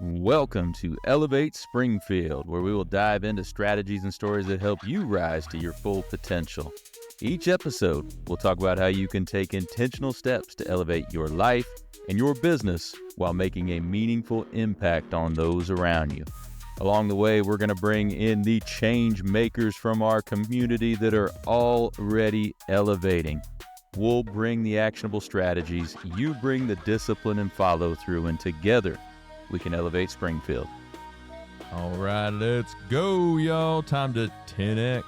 Welcome to Elevate Springfield, where we will dive into strategies and stories that help you rise to your full potential. Each episode, we'll talk about how you can take intentional steps to elevate your life and your business while making a meaningful impact on those around you. Along the way, we're going to bring in the change makers from our community that are already elevating. We'll bring the actionable strategies, you bring the discipline and follow through, and together, we can elevate Springfield. All right, let's go, y'all. Time to 10X.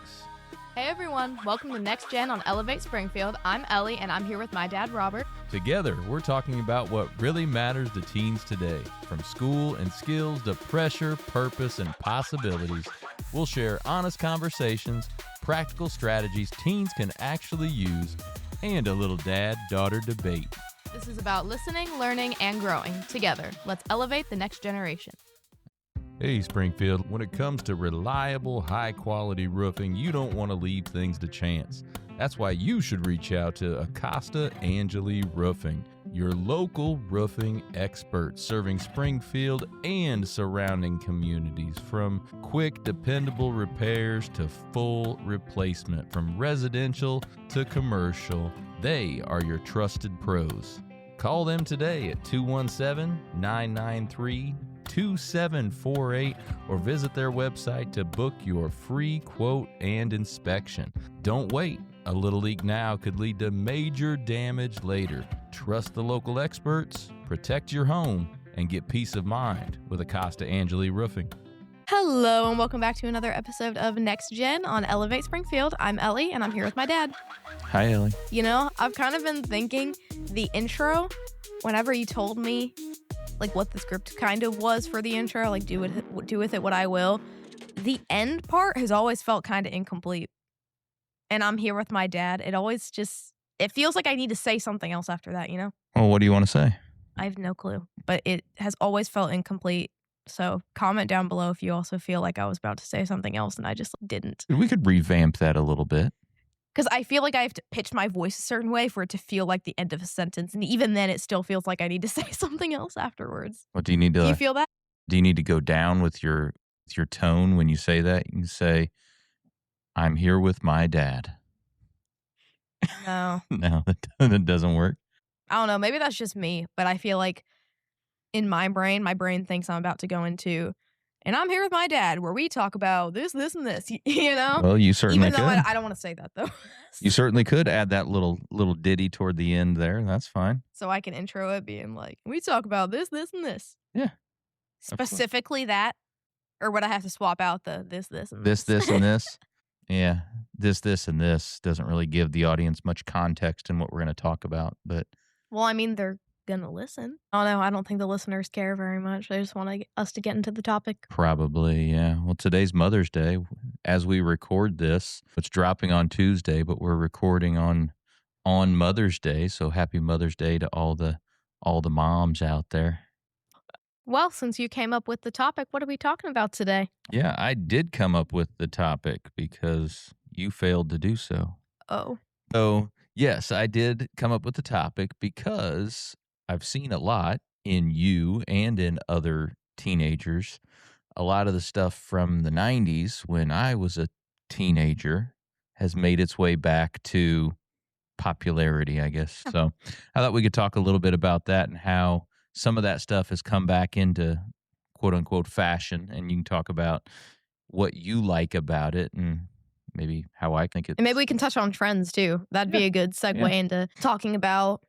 Hey everyone, welcome to NextGen on Elevate Springfield. I'm Ellie and I'm here with my dad, Robert. Together, we're talking about what really matters to teens today. From school and skills to pressure, purpose, and possibilities, we'll share honest conversations, practical strategies teens can actually use, and a little dad-daughter debate. This is about listening, learning, and growing. Together, let's elevate the next generation. Hey, Springfield, when it comes to reliable, high-quality roofing, you don't want to leave things to chance. That's why you should reach out to Acosta Angeli Roofing, your local roofing experts serving Springfield and surrounding communities. From quick, dependable repairs to full replacement, from residential to commercial, they are your trusted pros. Call them today at 217-993-2748 or visit their website to book your free quote and inspection. Don't wait. A little leak now could lead to major damage later. Trust the local experts, protect your home, and get peace of mind with Acosta Angeli Roofing. Hello and welcome back to another episode of NextGen on Elevate Springfield. I'm Ellie and I'm here with my dad. Hi, Ellie. You know, I've kind of been thinking the intro, whenever you told me like what the script kind of was for the intro, like do with it what I will, the end part has always felt kind of incomplete. And I'm here with my dad. It feels like I need to say something else after that, you know? Well, what do you want to say? I have no clue, but it has always felt incomplete. So comment down below if you also feel like I was about to say something else and I just didn't. We could revamp that a little bit. Because I feel like I have to pitch my voice a certain way for it to feel like the end of a sentence. And even then, it still feels like I need to say something else afterwards. What do you need to? Do you feel that? Do you need to go down with your tone when you say that? You can say, "I'm here with my dad." No. No, that doesn't work. I don't know. Maybe that's just me. But I feel like in my brain thinks I'm about to go into, and I'm here with my dad, where we talk about this, and this, you know? Well, you certainly Even though could. I don't want to say that, though. You certainly could add that little ditty toward the end there. That's fine. So I can intro it being like, we talk about this, and this. Yeah. Specifically that? Or would I have to swap out the this, and This, and this. Yeah. This, and this doesn't really give the audience much context in what we're going to talk about. But well, I mean, they're going to listen. Oh, no, I don't think the listeners care very much. They just want us to get into the topic. probably, yeah. Well, today's Mother's Day. As we record this, it's dropping on Tuesday, but we're recording on Mother's Day. So happy Mother's Day to all the moms out there. Well, since you came up with the topic, what are we talking about today? Yeah, I did come up with the topic because you failed to do so. Oh. So, yes, I did come up with the topic because I've seen a lot in you and in other teenagers. A lot of the stuff from the 90s when I was a teenager has made its way back to popularity, I guess. So I thought we could talk a little bit about that and how some of that stuff has come back into quote unquote fashion. And you can talk about what you like about it and maybe how I think it. And maybe we can touch on trends too. That'd be a good segue into talking about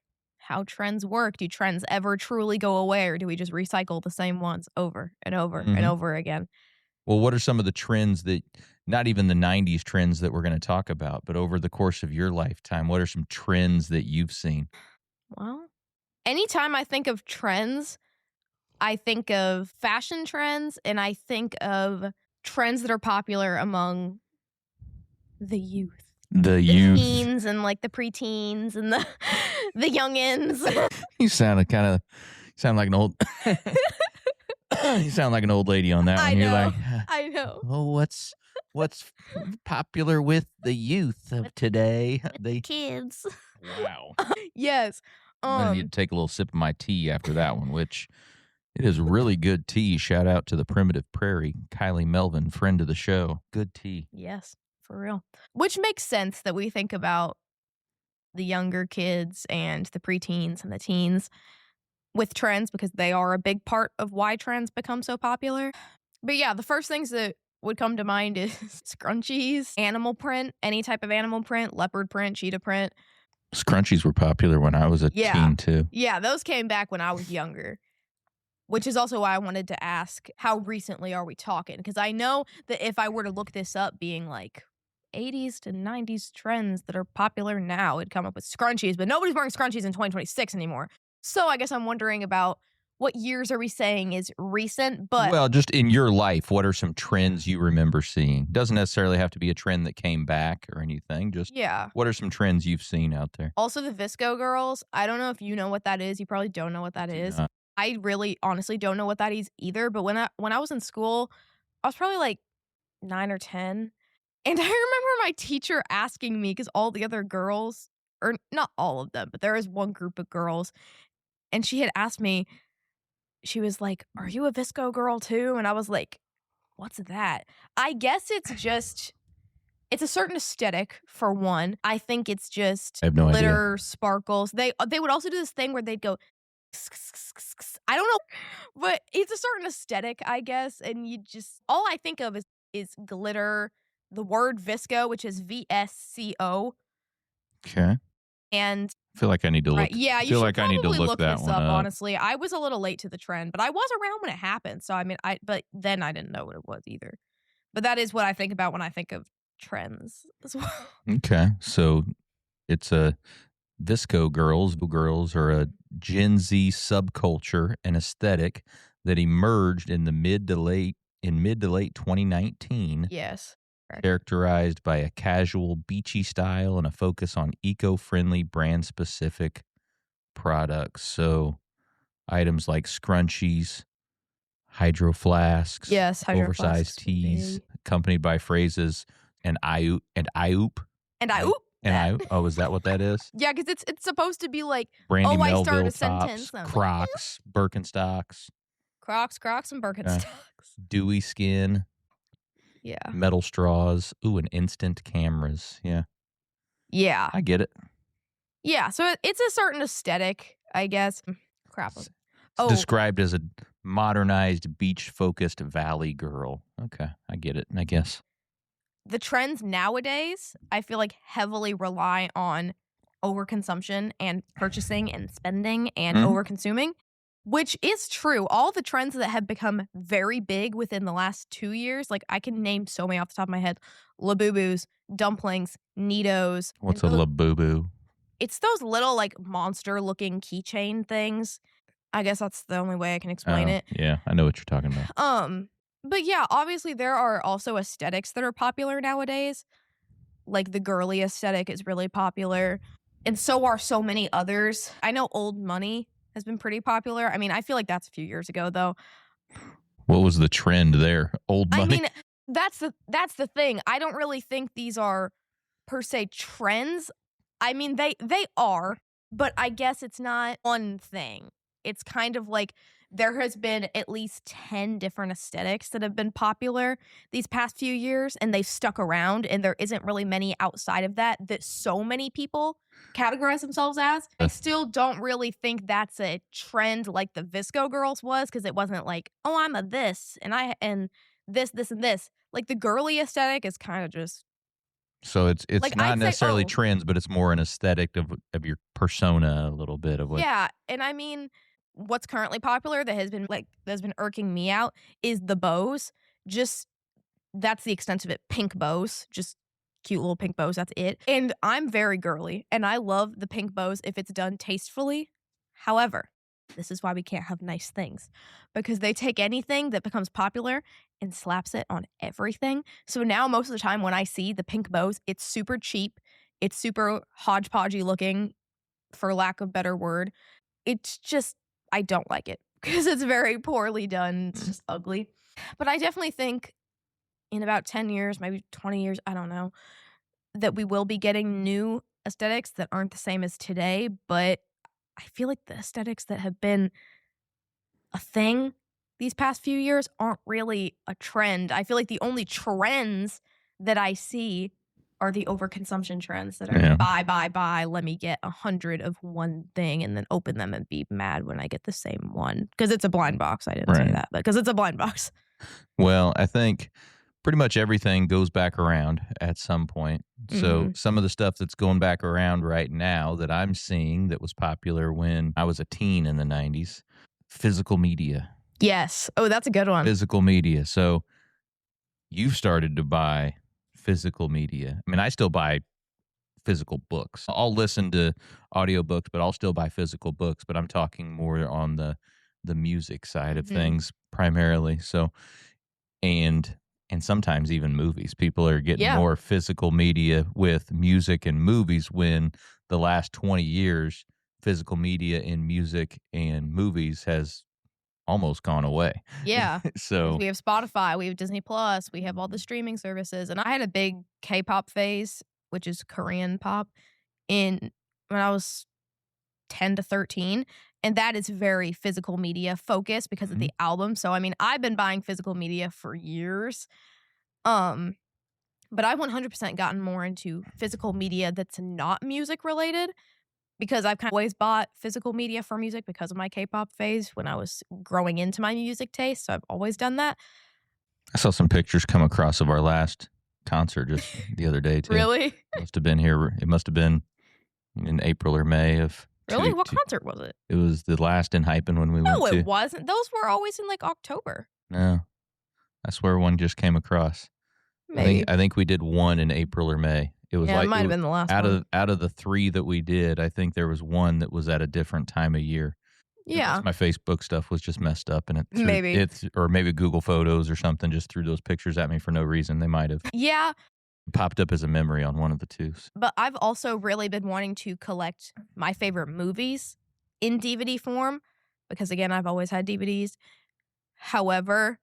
how trends work. Do trends ever truly go away, or do we just recycle the same ones over and over and over again? Well, what are some of the trends that, not even the 90s trends that we're going to talk about, but over the course of your lifetime, what are some trends that you've seen? Well, anytime I think of trends, I think of fashion trends and I think of trends that are popular among the youth. The youth. Teens and like the preteens and the youngins. You sound like an old. You sound like an old lady on that one. I You're know. like, I know. oh, what's popular with the youth of today? The kids. Wow. Yes. I'm gonna need to take a little sip of my tea after that one, which It is really good tea. Shout out to the Primitive Prairie, Kylie Melvin, friend of the show. Good tea. Yes, for real. Which makes sense that we think about the younger kids and the preteens and the teens with trends because they are a big part of why trends become so popular. But yeah, the first things that would come to mind is scrunchies, animal print, any type of animal print, leopard print, cheetah print. Scrunchies were popular when I was a teen, too. Yeah, those came back when I was younger, which is also why I wanted to ask, how recently are we talking? Because I know that if I were to look this up, being like 80s to 90s trends that are popular now, it'd come up with scrunchies, but nobody's wearing scrunchies in 2026 anymore. So I guess I'm wondering about what years are we saying is recent, but... Well, just in your life, what are some trends you remember seeing? Doesn't necessarily have to be a trend that came back or anything. Just what are some trends you've seen out there? Also, the Visco girls. I don't know if you know what that is. You probably don't know what that is. I really, honestly don't know what that is either. But when I was in school, I was probably like 9 or 10. And I remember my teacher asking me, because all the other girls, or not all of them, but there was one group of girls, and she had asked me, she was like, "Are you a Visco girl too?" And I was like, "What's that?" I guess it's just, it's a certain aesthetic for one. I think it's just I have no glitter, idea. Sparkles. They would also do this thing where they'd go, I don't know, but it's a certain aesthetic, I guess. And you just, all I think of is glitter, the word Visco, which is VSCO. Okay. And I feel like I need to look. Yeah, you feel should like I need to probably look this that one up, up. honestly. I was a little late to the trend, but I was around when it happened. So I mean, but then I didn't know what it was either. But that is what I think about when I think of trends as well. Okay. So it's a Visco girls. Girls are a Gen Z subculture and aesthetic that emerged in the mid to late 2019. Yes. Correct. Characterized by a casual, beachy style and a focus on eco-friendly, brand-specific products. So items like scrunchies, hydro flasks, Yes, hydro oversized flasks, teas, big. accompanied by phrases and IOOP. Oh, is that what that is? Yeah, because it's supposed to be like, Brandy I Melville start a tops, sentence. Crocs, Birkenstocks. Crocs, and Birkenstocks. Dewy skin. Yeah. Metal straws. Ooh, and instant cameras. Yeah. Yeah. I get it. Yeah, so it's a certain aesthetic, I guess. Crap. It's described as a modernized, beach-focused valley girl. Okay, I get it, I guess. The trends nowadays, I feel like heavily rely on overconsumption and purchasing and spending and overconsuming, which is true. All the trends that have become very big within the last 2 years, like I can name so many off the top of my head. Labubus, dumplings, Neatos. What's a Labubu? It's those little like monster-looking keychain things. I guess that's the only way I can explain it. Yeah, I know what you're talking about. But yeah, obviously there are also aesthetics that are popular nowadays. Like the girly aesthetic is really popular. And so are so many others. I know old money has been pretty popular. I mean, I feel like that's a few years ago though. What was the trend there? Old money? I mean, that's the thing. I don't really think these are per se trends. I mean, they are, but I guess it's not one thing. It's kind of like there has been at least 10 different aesthetics that have been popular these past few years, and they've stuck around, and there isn't really many outside of that so many people categorize themselves as. I still don't really think that's a trend like the Visco girls was, because it wasn't like, oh, I'm a this, and this, and this. Like the girly aesthetic is kind of just... So it's like, not necessarily say, trends, but it's more an aesthetic of your persona a little bit of what. Yeah, and I mean, what's currently popular that's been irking me out is the bows. Just that's the extent of it. Pink bows, just cute little pink bows. That's it. And I'm very girly, and I love the pink bows if it's done tastefully. However, this is why we can't have nice things, because they take anything that becomes popular and slaps it on everything. So now most of the time when I see the pink bows, it's super cheap. It's super hodgepodgey looking, for lack of a better word. It's just, I don't like it because it's very poorly done. It's just ugly. But I definitely think in about 10 years, maybe 20 years, I don't know, that we will be getting new aesthetics that aren't the same as today. But I feel like the aesthetics that have been a thing these past few years aren't really a trend. I feel like the only trends that I see are the overconsumption trends that are buy. Let me get 100 of one thing and then open them and be mad when I get the same one. Because it's a blind box. I didn't say that, but because it's a blind box. Well, I think pretty much everything goes back around at some point. So some of the stuff that's going back around right now that I'm seeing that was popular when I was a teen in the 90s, physical media. Yes. Oh, that's a good one. Physical media. So you've started to buy physical media. I mean, I still buy physical books. I'll listen to audiobooks, but I'll still buy physical books. But I'm talking more on the music side of things primarily. So, and sometimes even movies. People are getting more physical media with music and movies when the last 20 years, physical media in music and movies has almost gone away. Yeah. So we have Spotify, we have Disney Plus, we have all the streaming services. And I had a big K-pop phase, which is Korean pop, when I was 10 to 13. And that is very physical media focused because of the album. So, I mean, I've been buying physical media for years. But I've 100% gotten more into physical media that's not music related because I've kind of always bought physical media for music because of my K-pop phase when I was growing into my music taste. So I've always done that. I saw some pictures come across of our last concert just the other day, too. Really? It must have been in April or May of... Really? What concert was it? It was the last in Hypen when we went to... No, it wasn't. Those were always in like October. No. I swear one just came across. Maybe. I think we did one in April or May. It was it might have been the last one. Out of the 3 that we did, I think there was one that was at a different time of year. Yeah. My Facebook stuff was just messed up and maybe Google Photos or something just threw those pictures at me for no reason. They might have. Yeah. Popped up as a memory on one of the 2s. But I've also really been wanting to collect my favorite movies in DVD form because, again, I've always had DVDs. However,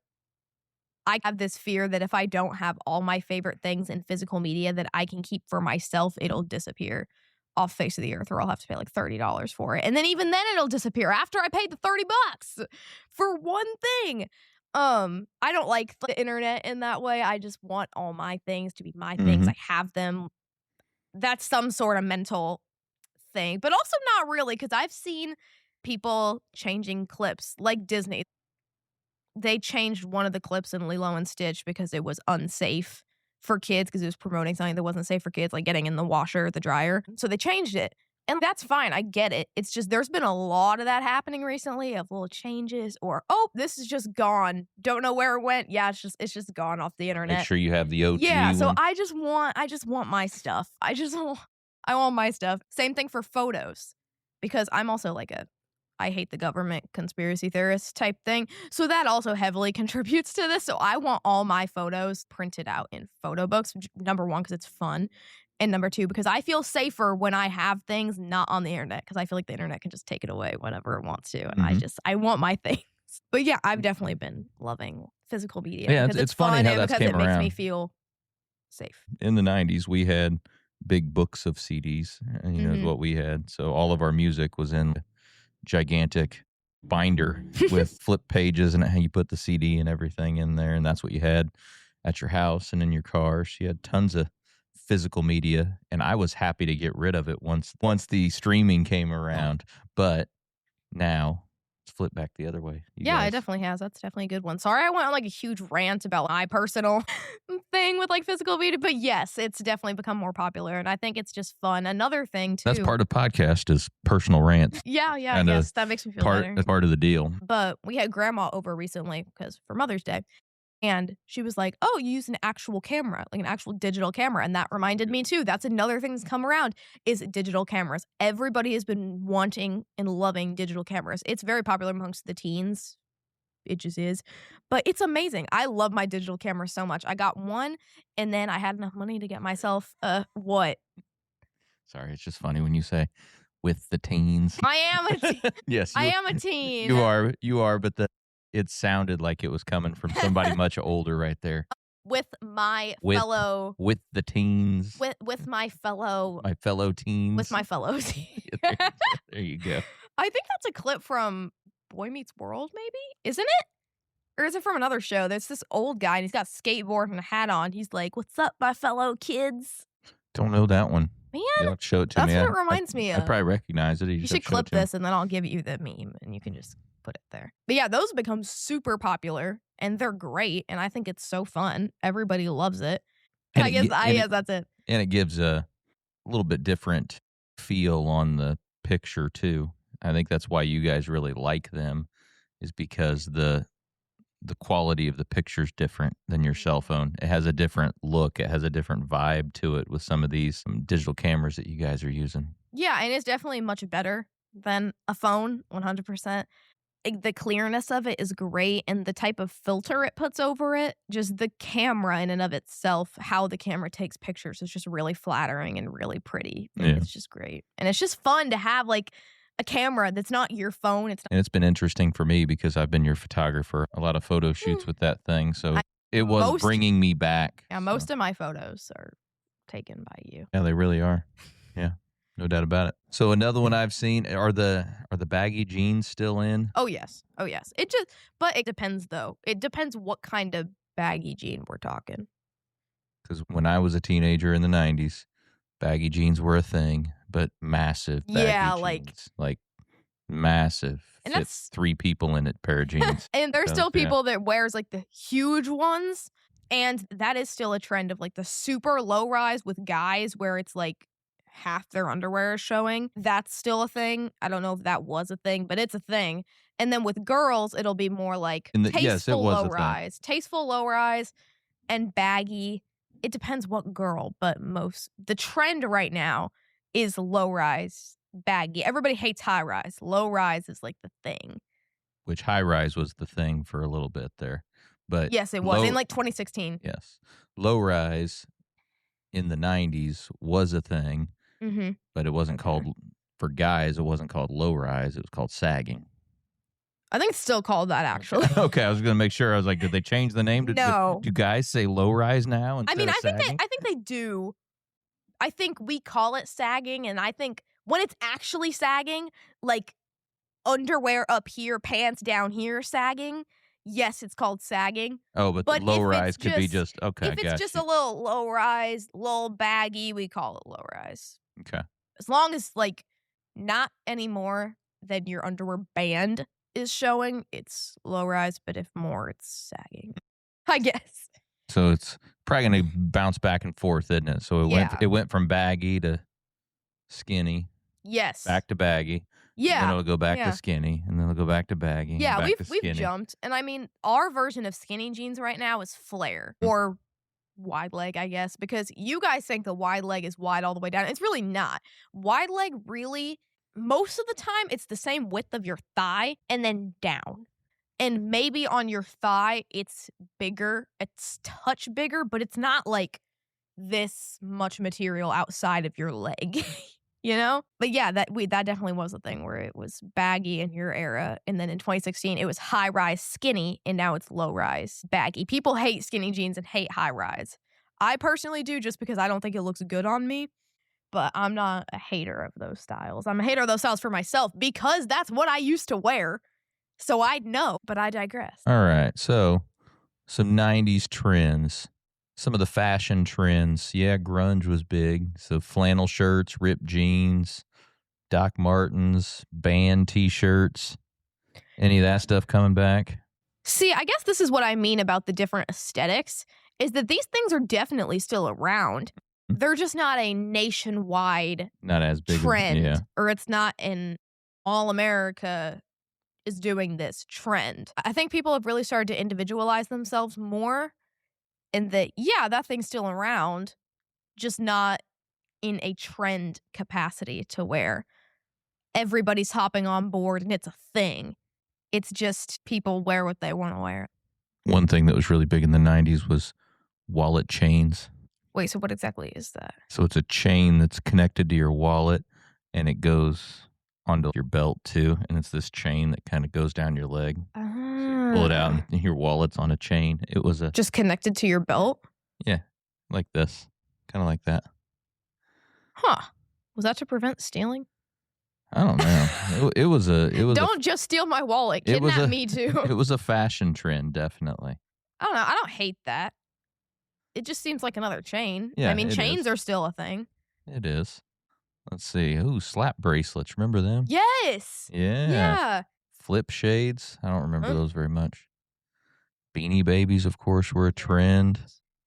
I have this fear that if I don't have all my favorite things in physical media that I can keep for myself, it'll disappear off the face of the earth, or I'll have to pay like $30 for it. And then even then it'll disappear after I paid the $30 for one thing. I don't like the internet in that way. I just want all my things to be my things. I have them. That's some sort of mental thing, but also not really, because I've seen people changing clips like Disney. They changed one of the clips in Lilo and Stitch because it was unsafe for kids because it was promoting something that wasn't safe for kids, like getting in the washer or the dryer. So they changed it. And that's fine. I get it. It's just there's been a lot of that happening recently of little changes or, oh, this is just gone. Don't know where it went. Yeah, it's just gone off the internet. Make sure you have the OG Yeah, so one. I just want my stuff. I want my stuff. Same thing for photos because I'm also like I hate the government conspiracy theorist type thing. So that also heavily contributes to this. So I want all my photos printed out in photo books. Number 1, because it's fun. And number 2, because I feel safer when I have things not on the internet, because I feel like the internet can just take it away whenever it wants to. And I want my things. But yeah, I've definitely been loving physical media. Yeah, because it's funny fun how and that's because came it makes around. me feel safe. In the 90s, we had big books of CDs, is what we had. So all of our music was in gigantic binder with flip pages and how you put the CD and everything in there. And that's what you had at your house and in your car. So you had tons of physical media, and I was happy to get rid of it once the streaming came around. But now it's flipped back the other way. Yeah, it definitely has. That's definitely a good one. Sorry, I went on like a huge rant about my personal thing with like physical media, but yes, it's definitely become more popular, and I think it's just fun. Another thing too. That's part of podcast is personal rants. Yeah, I guess that makes me feel better. That's part of the deal. But we had grandma over recently because for Mother's Day. And she was like, oh, you use an actual camera, like an actual digital camera. And that reminded me, too. That's another thing that's come around is digital cameras. Everybody has been wanting and loving digital cameras. It's very popular amongst the teens. It just is. But it's amazing. I love my digital camera so much. I got one, and then I had enough money to get myself what? Sorry, it's just funny when you say with the teens. I am a teen. Yes. I am a teen. You are, but it sounded like it was coming from somebody much older right there. With the teens. With my fellow teens. With my fellow teens. There you go. I think that's a clip from Boy Meets World, maybe? Isn't it? Or is it from another show? There's this old guy, and he's got a skateboard and a hat on. He's like, "What's up, my fellow kids?" Don't know that one. Man, You'll have to show it to that's me. what it reminds me I of. probably recognize it. You should clip this, and then I'll give you the meme, and you can just put it there. But yeah, those become super popular, and they're great, and I think it's so fun. Everybody loves it. I guess that's it. And it gives a little bit different feel on the picture, too. I think that's why you guys really like them, is because the quality of the picture's different than your cell phone. It has a different look. It has a different vibe to it with some of these digital cameras that you guys are using. Yeah, and it's definitely much better than a phone, 100%. The clearness of it is great, and the type of filter it puts over it, just the camera in and of itself, how the camera takes pictures is just really flattering and really pretty. Yeah. It's just great. And it's just fun to have like a camera that's not your phone. And it's been interesting for me because I've been your photographer, a lot of photo shoots with that thing. So it was bringing me back. Yeah, most of my photos are taken by you. Yeah, they really are. Yeah, no doubt about it. So another one I've seen, are the baggy jeans still in? Oh, yes. But it depends, though. It depends what kind of baggy jean we're talking. Because when I was a teenager in the 90s, baggy jeans were a thing, but massive baggy jeans. Like massive. And Fit that's 3 people in it, pair of jeans. And there's still people that wears like the huge ones. And that is still a trend of like the super low rise with guys where it's like half their underwear is showing. That's still a thing. I don't know if that was a thing, but it's a thing. And then with girls, it'll be more like tasteful low rise. Tasteful low rise and baggy. It depends what girl, but the trend right now is low rise, baggy. Everybody hates high rise. Low rise is like the thing. Which high rise was the thing for a little bit there. But yes, it was in like 2016. Yes. Low rise in the 90s was a thing, but it wasn't called, for guys, it wasn't called low rise. It was called sagging. I think it's still called that, actually. Okay, I was going to make sure. I was like, did they change the name? No. Do guys say low rise now instead of sagging? I think they do. I think we call it sagging, and I think when it's actually sagging, like underwear up here, pants down here sagging, yes, it's called sagging. Oh, but the low rise could be just, okay, if it's just a little low rise, little baggy, we call it low rise. Okay. As long as, like, not anymore than your underwear band is showing, it's low rise, but if more, it's sagging, I guess. So it's probably going to bounce back and forth, isn't it? So it went from baggy to skinny. Yes. Back to baggy. Yeah. And then it'll go back to skinny, and then it'll go back to baggy. Yeah, we've jumped. And I mean, our version of skinny jeans right now is flare or wide leg, I guess, because you guys think the wide leg is wide all the way down. It's really not. Wide leg really, most of the time, it's the same width of your thigh and then down. And maybe on your thigh, it's bigger. It's touch bigger, but it's not like this much material outside of your leg. You know? But yeah, that definitely was a thing where it was baggy in your era. And then in 2016, it was high rise skinny, and now it's low rise baggy. People hate skinny jeans and hate high rise. I personally do, just because I don't think it looks good on me. But I'm not a hater of those styles. I'm a hater of those styles for myself because that's what I used to wear. So I know, but I digress. All right. So some 90s trends. Some of the fashion trends. Yeah, grunge was big. So flannel shirts, ripped jeans, Doc Martens, band T-shirts. Any of that stuff coming back? See, I guess this is what I mean about the different aesthetics, is that these things are definitely still around. They're just not a nationwide not as big trend. Or it's not an all America is doing this trend. I think people have really started to individualize themselves more. And that, that thing's still around, just not in a trend capacity to where everybody's hopping on board and it's a thing. It's just people wear what they want to wear. One thing that was really big in the 90s was wallet chains. Wait, so what exactly is that? So it's a chain that's connected to your wallet, and it goes onto your belt too. And it's this chain that kind of goes down your leg. Pull it out, and your wallet's on a chain. It was just connected to your belt? Yeah, like this. Kind of like that. Huh. Was that to prevent stealing? I don't know. It was Don't just steal my wallet. Kidnap me too. It was a fashion trend, definitely. I don't know. I don't hate that. It just seems like another chain. Yeah, I mean, it chains is. are still a thing. It is. Let's see. Ooh, slap bracelets. Remember them? Yes. Yeah. Yeah. Flip shades. I don't remember those very much. Beanie Babies, of course, were a trend.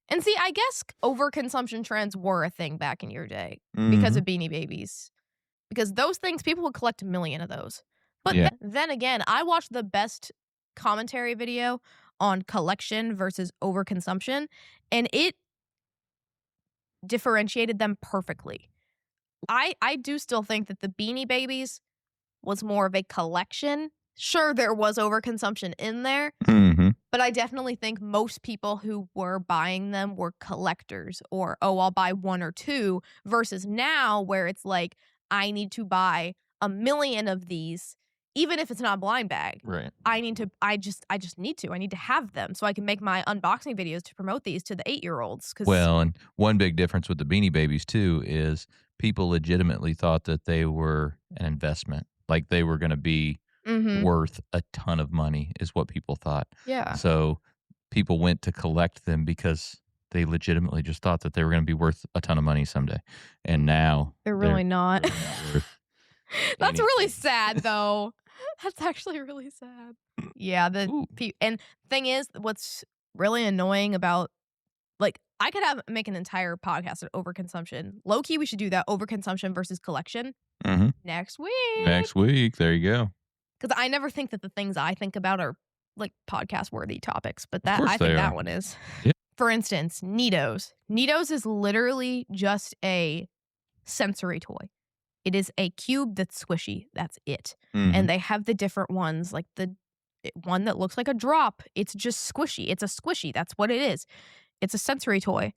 And see, I guess overconsumption trends were a thing back in your day because of Beanie Babies. Because those things, people would collect 1 million of those. But then again, I watched the best commentary video on collection versus overconsumption, and it differentiated them perfectly. I do still think that the Beanie Babies was more of a collection. Sure, there was overconsumption in there, but I definitely think most people who were buying them were collectors or, I'll buy 1 or 2 versus now where it's like, I need to buy 1 million of these, even if it's not a blind bag. Right. I just need to. I need to have them so I can make my unboxing videos to promote these to the 8-year-olds. Well, and one big difference with the Beanie Babies, too, is people legitimately thought that they were an investment. Like they were going to be worth a ton of money is what people thought. Yeah. So people went to collect them because they legitimately just thought that they were going to be worth a ton of money someday. And now they're really not. They're not worth That's really sad, though. That's actually really sad. Yeah. And thing is, what's really annoying about, like, I could make an entire podcast on overconsumption. Low key, we should do that. Overconsumption versus collection. Next week. Next week. There you go. Because I never think that the things I think about are like podcast worthy topics, but I think that one is. Yeah. For instance, Neatos. Neatos is literally just a sensory toy. It is a cube that's squishy. That's it. And they have the different ones, like the one that looks like a drop. It's just squishy. It's a squishy. That's what it is. It's a sensory toy.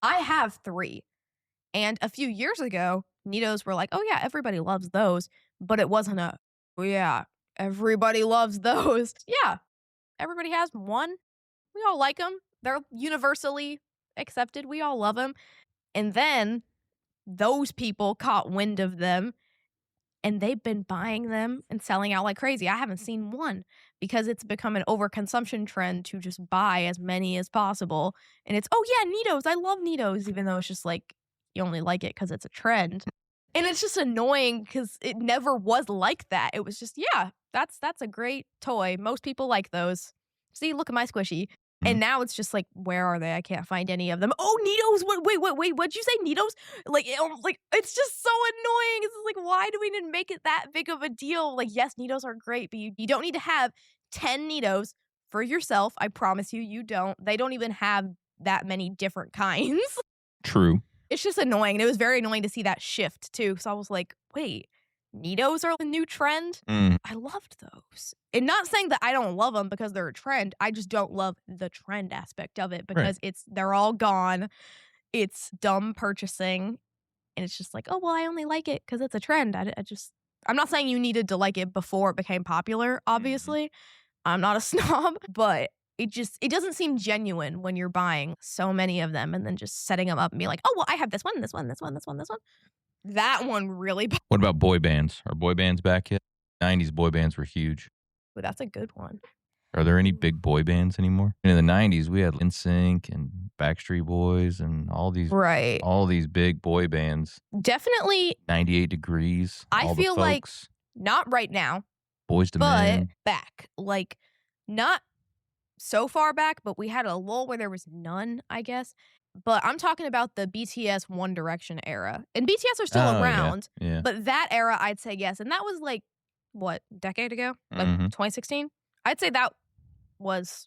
I have 3. And a few years ago, Neatos were like, oh yeah, everybody loves those. But it wasn't everybody loves those. Yeah, everybody has one. We all like them. They're universally accepted. We all love them. And then those people caught wind of them, and they've been buying them and selling out like crazy. I haven't seen one because it's become an overconsumption trend to just buy as many as possible. And it's, oh yeah, Neatos. I love Neatos, even though it's just like you only like it because it's a trend. And it's just annoying because it never was like that. It was just, yeah, that's a great toy. Most people like those. See, look at my squishy. And now it's just like, where are they? I can't find any of them. Oh, Neatos. Wait. What'd you say? Neatos? Like, it's just so annoying. It's like, why do we need to make it that big of a deal? Like, yes, Neatos are great, but you don't need to have 10 Neatos for yourself. I promise you don't. They don't even have that many different kinds. True. It's just annoying. And it was very annoying to see that shift, too. So I was like, wait, Neatos are the new trend? I loved those. And not saying that I don't love them because they're a trend. I just don't love the trend aspect of it because they're all gone. It's dumb purchasing. And it's just like, oh, well, I only like it because it's a trend. I'm not saying you needed to like it before it became popular, obviously. I'm not a snob, but it doesn't seem genuine when you're buying so many of them and then just setting them up and being like, oh, well, I have this one, this one, this one, this one, this one. That one really. What about boy bands? Are boy bands back yet? 90s boy bands were huge. But that's a good one. Are there any big boy bands anymore? In the 90s, we had NSYNC and Backstreet Boys and all these big boy bands. Definitely 98 Degrees. I feel like not right now. Boys to Men. But back. Like, not so far back, but we had a lull where there was none, I guess. But I'm talking about the BTS One Direction era. And BTS are still around. Yeah. But that era, I'd say yes. And that was like, what, decade ago? Like 2016? I'd say that was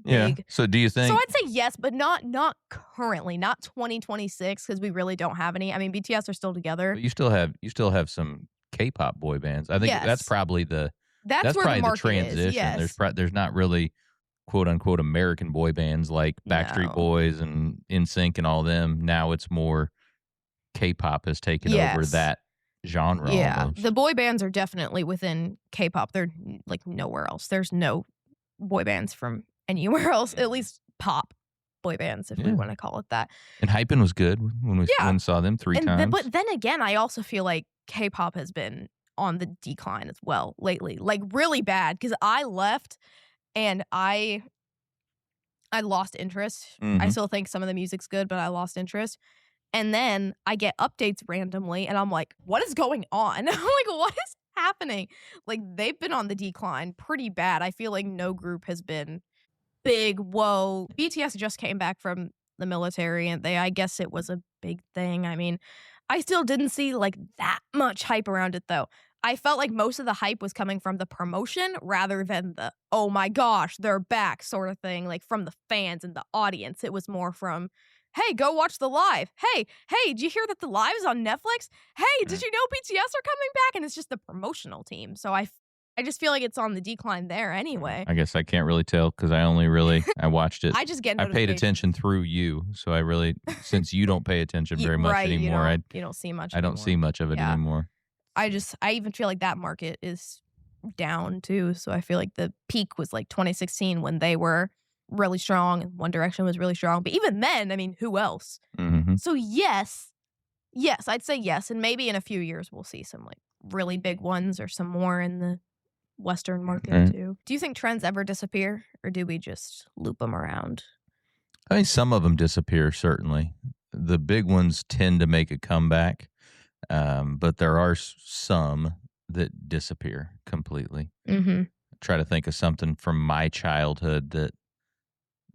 big. Yeah. So do you think... So I'd say yes, but not currently. Not 2026, because we really don't have any. I mean, BTS are still together. But you still have some K-pop boy bands. I think that's probably that's where probably the the transition. Is, yes. There's not really quote unquote American boy bands like Backstreet Boys and NSYNC and all them. Now it's more K-pop has taken over that genre. Yeah, almost. The boy bands are definitely within K-pop. They're like nowhere else. There's no boy bands from anywhere else. At least pop boy bands, if we want to call it that. And Hyphen was good when we saw them 3 times. But then again, I also feel like K-pop has been on the decline as well lately. Like, really bad, because I left and I lost interest. I still think some of the music's good, but I lost interest. And then I get updates randomly, and I'm like, what is going on? I'm like, what is happening? Like, they've been on the decline pretty bad. I feel like no group has been big, whoa. BTS just came back from the military, and I guess it was a big thing. I mean, I still didn't see like that much hype around it, though. I felt like most of the hype was coming from the promotion rather than the, oh my gosh, they're back sort of thing, like from the fans and the audience. It was more from, hey, go watch the live. Hey, did you hear that the live is on Netflix? Hey, did you know BTS are coming back? And it's just the promotional team. So I just feel like it's on the decline there anyway. I guess I can't really tell because I watched it. I just get I paid attention through you. So I really, since you don't pay attention very much anymore, you don't see much I don't see much of it anymore. I even feel like that market is down too. So I feel like the peak was like 2016 when they were really strong and One Direction was really strong. But even then, I mean, who else? So yes, I'd say yes. And maybe in a few years we'll see some like really big ones or some more in the Western market too. Do you think trends ever disappear, or do we just loop them around? I mean, some of them disappear, certainly. The big ones tend to make a comeback. But there are some that disappear completely. Try to think of something from my childhood that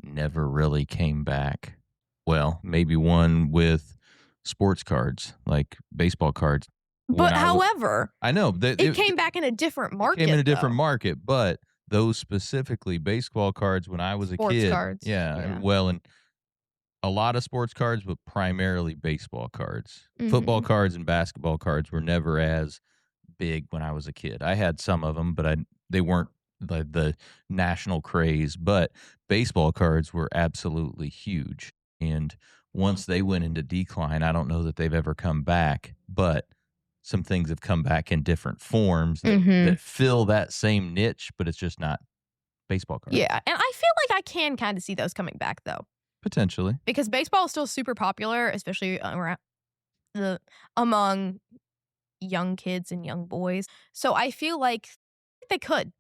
never really came back. Well, maybe one with sports cards, like baseball cards. But however, I know it came back in a different market. It came in a different market, but those specifically baseball cards when I was a kid. Cards. Yeah. Well, and a lot of sports cards, but primarily baseball cards. Football cards and basketball cards were never as big when I was a kid. I had some of them, but they weren't the national craze. But baseball cards were absolutely huge. And once they went into decline, I don't know that they've ever come back. But some things have come back in different forms that fill that same niche, but it's just not baseball cards. Yeah, and I feel like I can kind of see those coming back, though. Potentially. Because baseball is still super popular, especially among young kids and young boys. So I feel like they could,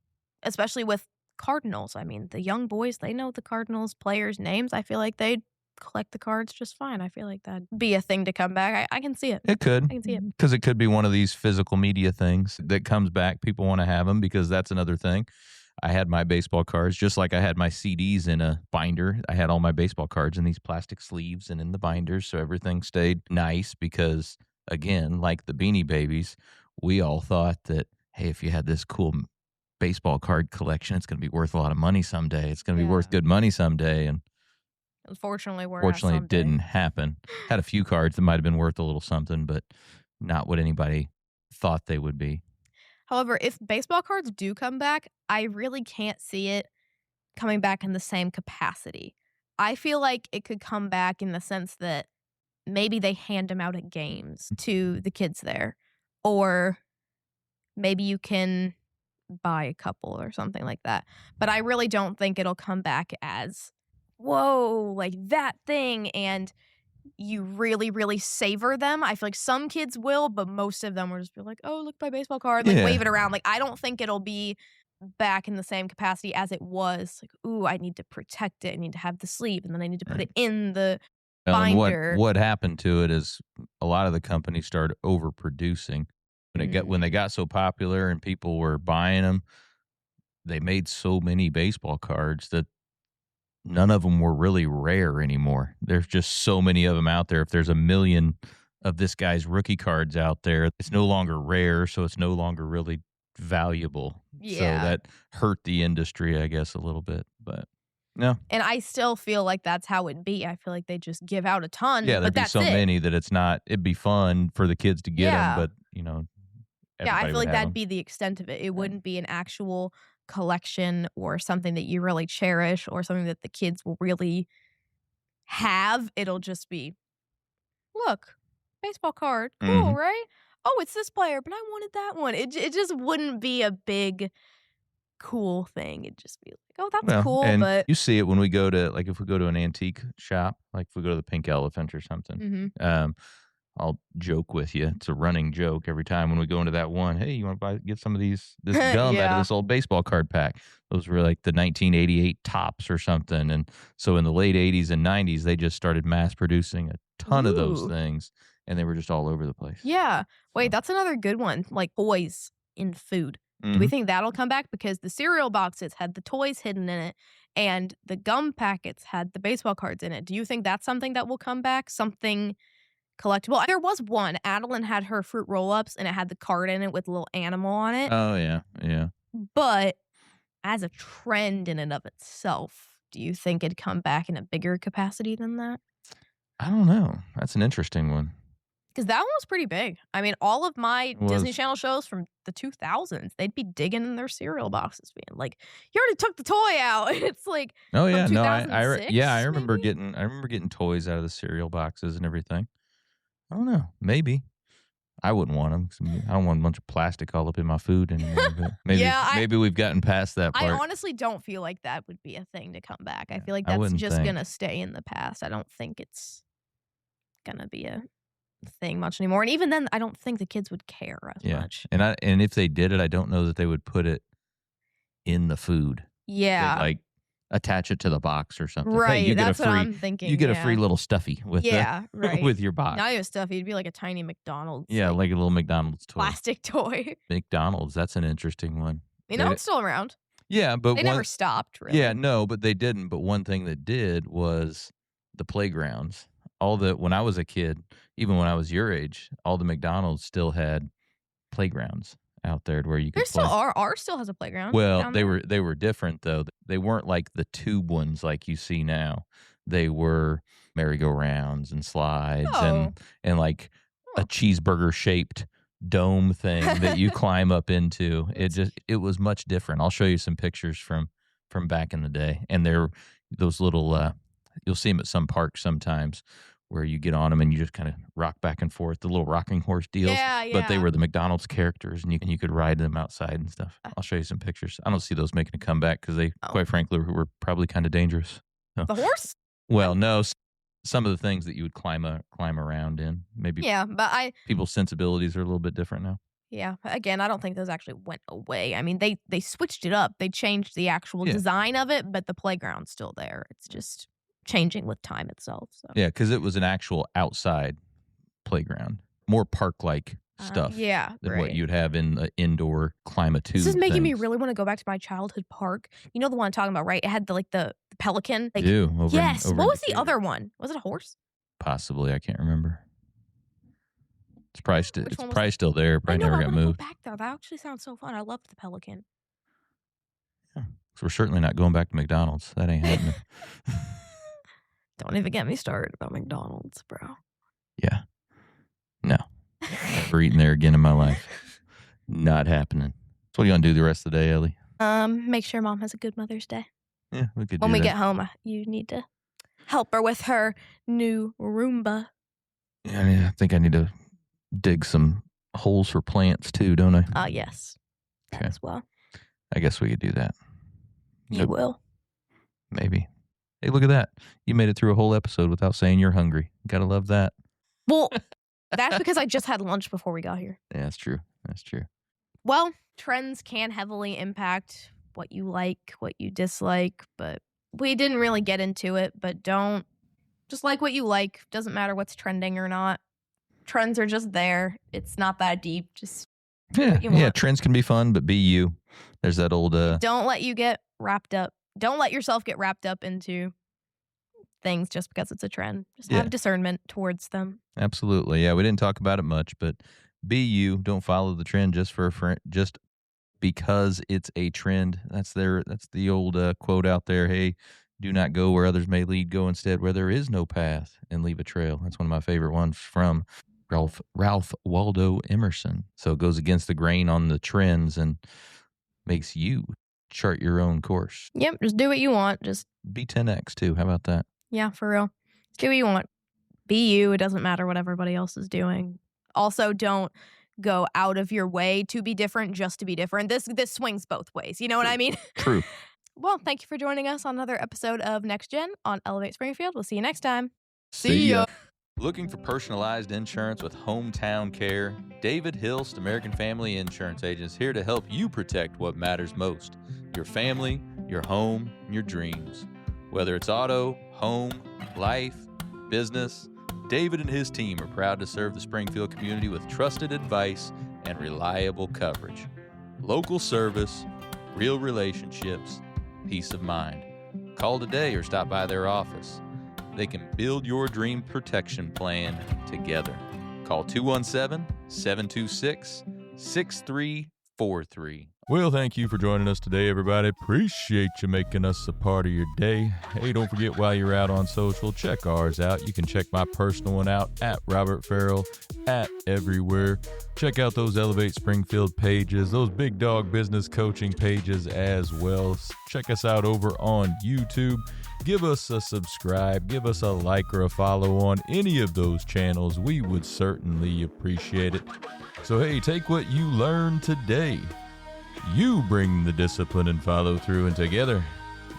especially with Cardinals. I mean, the young boys, they know the Cardinals players' names. I feel like they'd collect the cards just fine. I feel like that'd be a thing to come back. I can see it. It could. I can see it. Because it could be one of these physical media things that comes back. People want to have them because that's another thing. I had my baseball cards, just like I had my CDs in a binder. I had all my baseball cards in these plastic sleeves and in the binders, so everything stayed nice because, again, like the Beanie Babies, we all thought that, hey, if you had this cool baseball card collection, it's going to be worth a lot of money someday. It's going to be worth good money someday. And unfortunately, it didn't happen. Had a few cards that might have been worth a little something, but not what anybody thought they would be. However, if baseball cards do come back, I really can't see it coming back in the same capacity. I feel like it could come back in the sense that maybe they hand them out at games to the kids there. Or maybe you can buy a couple or something like that. But I really don't think it'll come back as, whoa, like that thing, and you really, really savor them. I feel like some kids will, but most of them will just be like, oh, look, my baseball card, like wave it around. Like, I don't think it'll be back in the same capacity as it was. Like, ooh, I need to protect it. I need to have the sleeve, and then I need to put it in the binder. What happened to it is a lot of the companies started overproducing. When they got so popular and people were buying them, they made so many baseball cards that none of them were really rare anymore. There's just so many of them out there. If there's 1 million of this guy's rookie cards out there, it's no longer rare, so it's no longer really valuable. Yeah. So that hurt the industry, I guess, a little bit. But no. And I still feel like that's how it'd be. I feel like they just give out a ton. Yeah, there'd be so many that it'd be fun for the kids to get them, but, I feel like that'd be the extent of it. It wouldn't be an actual collection or something that you really cherish or something that the kids will really have. It'll just be, look, baseball card, cool, right? Oh, it's this player, but I wanted that one. It just wouldn't be a big cool thing. It'd just be like, oh, that's cool. And but you see it when we go to, like, if we go to an antique shop, like if we go to the Pink Elephant or something, a I'll joke with you. It's a running joke every time when we go into that one. Hey, you want to get some of this gum out of this old baseball card pack? Those were like the 1988 tops or something. And so in the late 80s and 90s, they just started mass producing a ton of those things, and they were just all over the place. Yeah. Wait, that's another good one. Like toys in food. Do we think that'll come back? Because the cereal boxes had the toys hidden in it, and the gum packets had the baseball cards in it. Do you think that's something that will come back? Something collectible? There was one. Adeline had her fruit roll-ups, and it had the card in it with a little animal on it. Oh, yeah. Yeah. But as a trend in and of itself, do you think it'd come back in a bigger capacity than that? I don't know. That's an interesting one. Because that one was pretty big. I mean, all of my Disney Channel shows from the 2000s, they'd be digging in their cereal boxes, being like, "You already took the toy out." It's like, oh yeah, no, I remember getting toys out of the cereal boxes and everything. I don't know, maybe I wouldn't want them. I don't want a bunch of plastic all up in my food anymore. But maybe maybe we've gotten past that part. I honestly don't feel like that would be a thing to come back. I feel like that's just gonna stay in the past. I don't think it's gonna be a thing much anymore, and even then I don't think the kids would care as much. And if they did it, I don't know that they would put it in the food. They'd, like attach it to the box or something. Right, hey, that's what I'm thinking. You get a free little stuffy with with your box. Not even stuffy, it'd be like a tiny McDonald's. Yeah, like a little McDonald's toy. Plastic toy. McDonald's, that's an interesting one. You know, it's still around. Yeah, but they never stopped, really. Yeah, no, but they didn't. But one thing that did was the playgrounds. When I was a kid, even when I was your age, all the McDonald's still had playgrounds out there where you could play. Ours still has a playground. Well, they were different though. They weren't like the tube ones like you see now. They were merry-go-rounds and slides and like a cheeseburger shaped dome thing that you climb up into. It was much different. I'll show you some pictures from back in the day, and they're those little. You'll see them at some parks sometimes where you get on them and you just kind of rock back and forth, the little rocking horse deals. Yeah. But they were the McDonald's characters, and you could ride them outside and stuff. I'll show you some pictures. I don't see those making a comeback because they, quite frankly, were probably kind of dangerous. So. The horse? Well, no. Some of the things that you would climb around in. Maybe but people's sensibilities are a little bit different now. Yeah. Again, I don't think those actually went away. I mean, they switched it up. They changed the actual design of it, but the playground's still there. It's just changing with time itself. So. Yeah, because it was an actual outside playground, more park-like stuff than what you'd have in the indoor climate. This is making me really want to go back to my childhood park. You know the one I'm talking about, right? It had the pelican. Like, what was the other one? Was it a horse? Possibly, I can't remember. It's probably still there. Probably never got moved. Go back there. That actually sounds so fun. I loved the pelican. Yeah, so we're certainly not going back to McDonald's. That ain't happening. Don't even get me started about McDonald's, bro. Yeah. No. Never eating there again in my life. Not happening. So what are you going to do the rest of the day, Ellie? Make sure Mom has a good Mother's Day. Yeah, we could When we get home, you need to help her with her new Roomba. Yeah, I think I need to dig some holes for plants too, don't I? Yes. Okay. As well. I guess we could do that. You will. Maybe. Hey, look at that. You made it through a whole episode without saying you're hungry. Gotta love that. Well, that's because I just had lunch before we got here. Yeah, that's true. That's true. Well, trends can heavily impact what you like, what you dislike, but we didn't really get into it. But just like what you like. Doesn't matter what's trending or not. Trends are just there. It's not that deep. Just trends can be fun, but be you. There's that old... Don't let you get wrapped up. Don't let yourself get wrapped up into things just because it's a trend. Just have discernment towards them. Absolutely. Yeah, we didn't talk about it much, but be you. Don't follow the trend just because it's a trend. That's the old quote out there. Hey, do not go where others may lead. Go instead where there is no path and leave a trail. That's one of my favorite ones from Ralph Waldo Emerson. So it goes against the grain on the trends and makes you chart your own course. Yep, just do what you want. Just be 10x too. How about that? Yeah, for real. Just do what you want. Be you. It doesn't matter what everybody else is doing. Also, don't go out of your way to be different just to be different. This swings both ways. You know what I mean? True. Well, thank you for joining us on another episode of NextGen on Elevate Springfield. We'll see you next time. See ya. Looking for personalized insurance with hometown care? David Hilst, American Family Insurance Agent, is here to help you protect what matters most: your family, your home, and your dreams. Whether it's auto, home, life, business, David and his team are proud to serve the Springfield community with trusted advice and reliable coverage. Local service, real relationships, peace of mind. Call today or stop by their office. They can build your dream protection plan together. Call 217-726-6343. Well, thank you for joining us today, everybody. Appreciate you making us a part of your day. Hey, don't forget, while you're out on social, check ours out. You can check my personal one out at Robert Ferriell, at everywhere. Check out those Elevate Springfield pages, those Big Dog Business Coaching pages as well. Check us out over on YouTube. Give us a subscribe, give us a like or a follow on any of those channels. We would certainly appreciate it. So hey, take what you learned today. You bring the discipline and follow through, and together,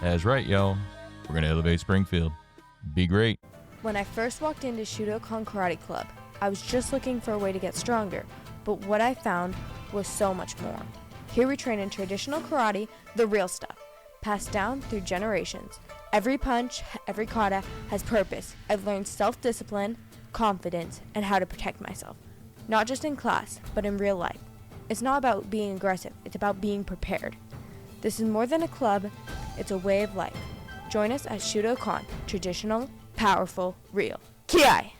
that's right, y'all, we're going to elevate Springfield. Be great. When I first walked into Shudokan Karate Club, I was just looking for a way to get stronger, but what I found was so much more. Here we train in traditional karate, the real stuff, passed down through generations. Every punch, every kata has purpose. I've learned self-discipline, confidence, and how to protect myself. Not just in class, but in real life. It's not about being aggressive, it's about being prepared. This is more than a club, it's a way of life. Join us at Shudokan, traditional, powerful, real. Ki-ai!